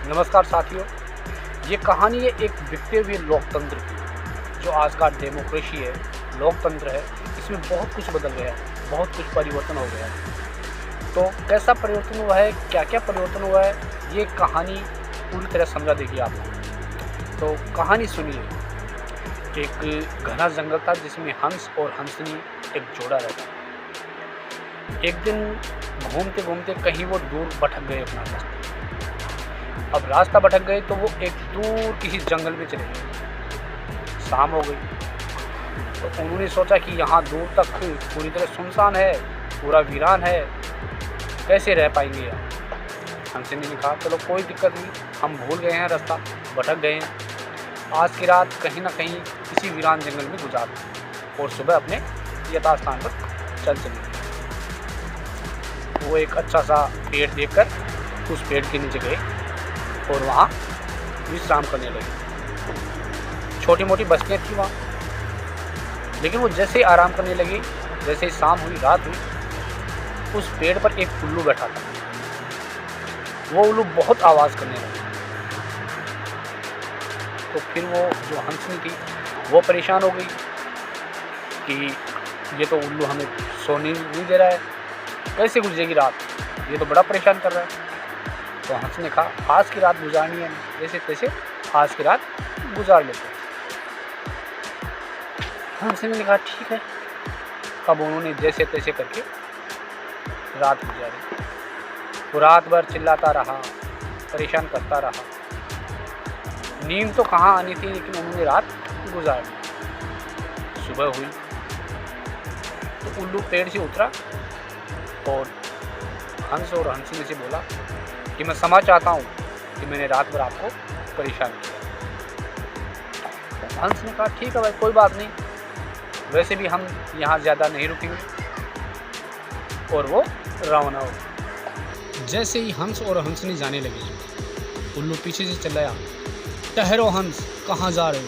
नमस्कार साथियों, ये कहानी है एक बिकते हुए लोकतंत्र की। जो आज का डेमोक्रेसी है, लोकतंत्र है, इसमें बहुत कुछ बदल गया है, बहुत कुछ परिवर्तन हो गया है। तो कैसा परिवर्तन हुआ है, क्या क्या परिवर्तन हुआ है, ये कहानी पूरी तरह समझा देगी आपको। तो कहानी सुनिए। एक घना जंगल था जिसमें हंस और हंसनी एक जोड़ा रहता। एक दिन घूमते घूमते कहीं वो दूर भटक गए अपना रास्ता। अब रास्ता भटक गए तो वो एक दूर किसी जंगल में चले गए। शाम हो गई तो उन्होंने सोचा कि यहाँ दूर तक पूरी तरह सुनसान है, पूरा वीरान है, कैसे रह पाएंगे यहाँ। हंसनी ने कहा चलो कोई दिक्कत नहीं, हम भूल गए हैं रास्ता, भटक गए हैं, आज की रात कहीं ना कहीं इसी वीरान जंगल में गुजार दें और सुबह अपने यथास्थान पर चल चले। वो एक अच्छा सा पेड़ देखकर उस पेड़ के नीचे गए और वहाँ विश्राम करने लगे। छोटी मोटी बस्तियाँ थी वहाँ, लेकिन वो जैसे ही आराम करने लगे, जैसे ही शाम हुई, रात हुई, उस पेड़ पर एक उल्लू बैठा था। वो उल्लू बहुत आवाज़ करने लगा। तो फिर वो जो हंसनी थी वो परेशान हो गई कि ये तो उल्लू हमें सोने नहीं दे रहा है, कैसे गुजरेगी रात, ये तो बड़ा परेशान कर रहा है। तो हंस ने कहा आज की रात गुजारनी है, जैसे तैसे आज की रात गुजार लेते हैं। हंस ने कहा ठीक है। अब उन्होंने जैसे तैसे करके रात गुजारी। वो रात भर चिल्लाता रहा, परेशान करता रहा। नींद तो कहाँ आनी थी, लेकिन उन्होंने रात गुजार दी। सुबह हुई तो उल्लू पेड़ से उतरा और हंस और हंसनी से बोला कि मैं क्षमा चाहता हूँ कि मैंने रात भर आपको परेशान किया। तो हंस ने कहा ठीक है भाई, कोई बात नहीं, वैसे भी हम यहाँ ज़्यादा नहीं रुकेंगे। और वो रवाना हो। जैसे ही हंस और हंसनी जाने लगे, उल्लू पीछे से चिल्लाया ठहरो हंस, कहाँ जा रहे हो।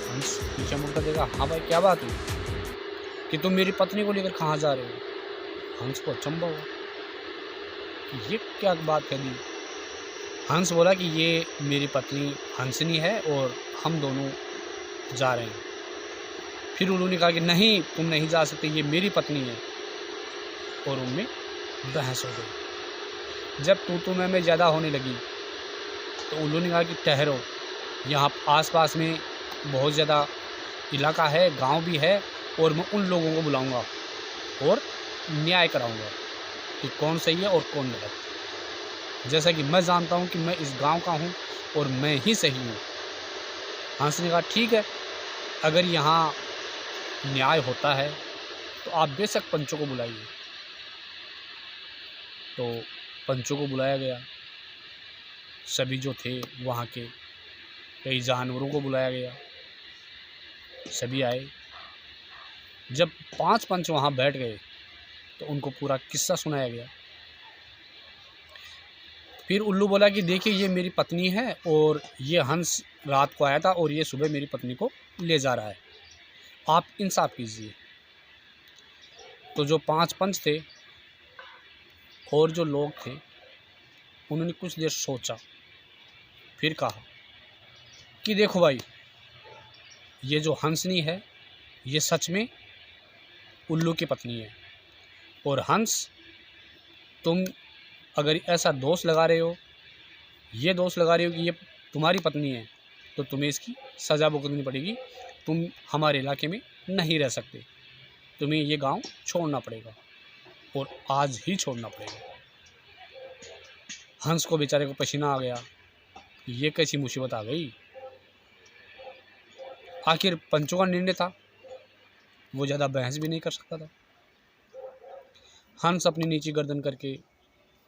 हंस पीछे मुड़कर देखा, हाँ भाई क्या बात हुई कि तुम मेरी पत्नी को लेकर कहाँ जा रहे हो। हंस को अचंभा हुआ कि ये क्या बात कह दी। हंस बोला कि ये मेरी पत्नी हंसनी है और हम दोनों जा रहे हैं। फिर उन्होंने कहा कि नहीं, तुम नहीं जा सकते, ये मेरी पत्नी है। और उनमें बहस हो गई। जब तू मैं ज़्यादा होने लगी तो उन्होंने कहा कि ठहरो, यहाँ आसपास में बहुत ज़्यादा इलाका है, गांव भी है, और मैं उन लोगों को बुलाऊंगा और न्याय कराऊंगा कि कौन सही है और कौन गलत। जैसा कि मैं जानता हूँ कि मैं इस गांव का हूँ और मैं ही सही हूँ। हंस ने कहा ठीक है, अगर यहाँ न्याय होता है तो आप बेशक पंचों को बुलाइए। तो पंचों को बुलाया गया। सभी जो थे वहाँ के, कई जानवरों को बुलाया गया, सभी आए। जब 5 पंच वहाँ बैठ गए तो उनको पूरा किस्सा सुनाया गया। फिर उल्लू बोला कि देखिए ये मेरी पत्नी है और ये हंस रात को आया था और ये सुबह मेरी पत्नी को ले जा रहा है, आप इंसाफ कीजिए। तो जो 5 पंच थे और जो लोग थे, उन्होंने कुछ देर सोचा, फिर कहा कि देखो भाई, ये जो हंसनी है ये सच में उल्लू की पत्नी है, और हंस तुम अगर ऐसा दोष लगा रहे हो, ये दोष लगा रहे हो कि ये तुम्हारी पत्नी है, तो तुम्हें इसकी सज़ा भुगतनी पड़ेगी। तुम हमारे इलाके में नहीं रह सकते, तुम्हें ये गांव छोड़ना पड़ेगा और आज ही छोड़ना पड़ेगा। हंस को बेचारे को पसीना आ गया, ये कैसी मुसीबत आ गई। आखिर पंचों का निर्णय था, वो ज़्यादा बहस भी नहीं कर सकता था। हंस अपनी नीची गर्दन करके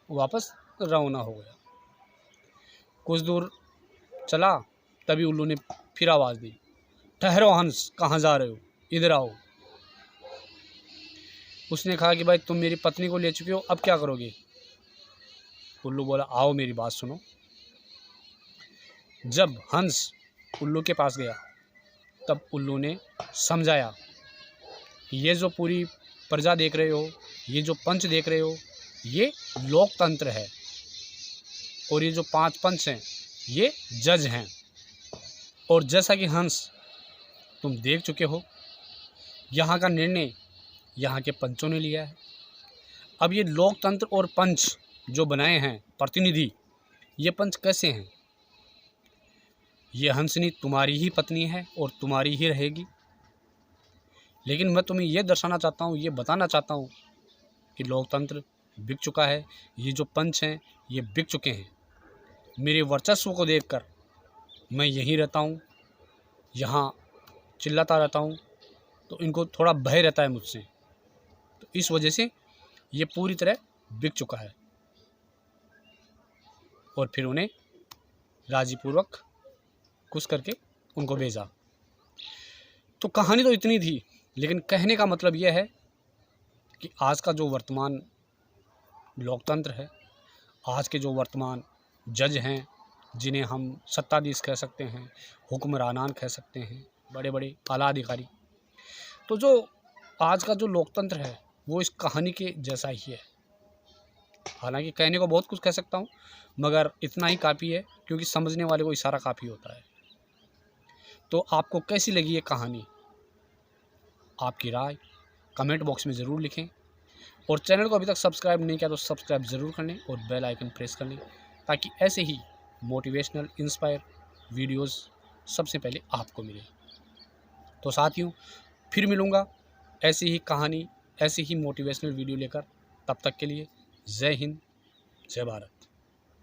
वापस रवाना हो गया। कुछ दूर चला, तभी उल्लू ने फिर आवाज़ दी ठहरो हंस, कहाँ जा रहे हो, इधर आओ। उसने कहा कि भाई तुम मेरी पत्नी को ले चुके हो, अब क्या करोगे। उल्लू बोला आओ मेरी बात सुनो। जब हंस उल्लू के पास गया तब उल्लू ने समझाया, ये जो पूरी प्रजा देख रहे हो, ये जो पंच देख रहे हो, ये लोकतंत्र है। और ये जो 5 पंच हैं ये जज हैं। और जैसा कि हंस तुम देख चुके हो, यहाँ का निर्णय यहाँ के पंचों ने लिया है। अब ये लोकतंत्र और पंच जो बनाए हैं प्रतिनिधि, ये पंच कैसे हैं? ये हंसनी तुम्हारी ही पत्नी है और तुम्हारी ही रहेगी। लेकिन मैं तुम्हें ये दर्शाना चाहता हूँ, ये बताना चाहता हूँ कि लोकतंत्र बिक चुका है। ये जो पंच हैं ये बिक चुके हैं। मेरे वर्चस्व को देखकर मैं यहीं रहता हूँ, यहाँ चिल्लाता रहता हूँ, तो इनको थोड़ा भय रहता है मुझसे। तो इस वजह से ये पूरी तरह बिक चुका है। और फिर उन्हें राजीपूर्वक खुश करके उनको भेजा। तो कहानी तो इतनी थी, लेकिन कहने का मतलब यह है कि आज का जो वर्तमान लोकतंत्र है, आज के जो वर्तमान जज हैं, जिन्हें हम सत्ताधीश कह सकते हैं, हुक्मरानान कह सकते हैं, बड़े बड़े आला अधिकारी, तो जो आज का जो लोकतंत्र है वो इस कहानी के जैसा ही है। हालांकि कहने को बहुत कुछ कह सकता हूँ, मगर इतना ही काफ़ी है, क्योंकि समझने वाले को इशारा काफ़ी होता है। तो आपको कैसी लगी ये कहानी? आपकी राय कमेंट बॉक्स में ज़रूर लिखें। और चैनल को अभी तक सब्सक्राइब नहीं किया तो सब्सक्राइब ज़रूर कर लें और बेल आइकन प्रेस कर लें, ताकि ऐसे ही मोटिवेशनल इंस्पायर वीडियोस सबसे पहले आपको मिले। तो साथियों, फिर मिलूँगा ऐसी ही कहानी, ऐसी ही मोटिवेशनल वीडियो लेकर। तब तक के लिए जय हिंद, जय भारत।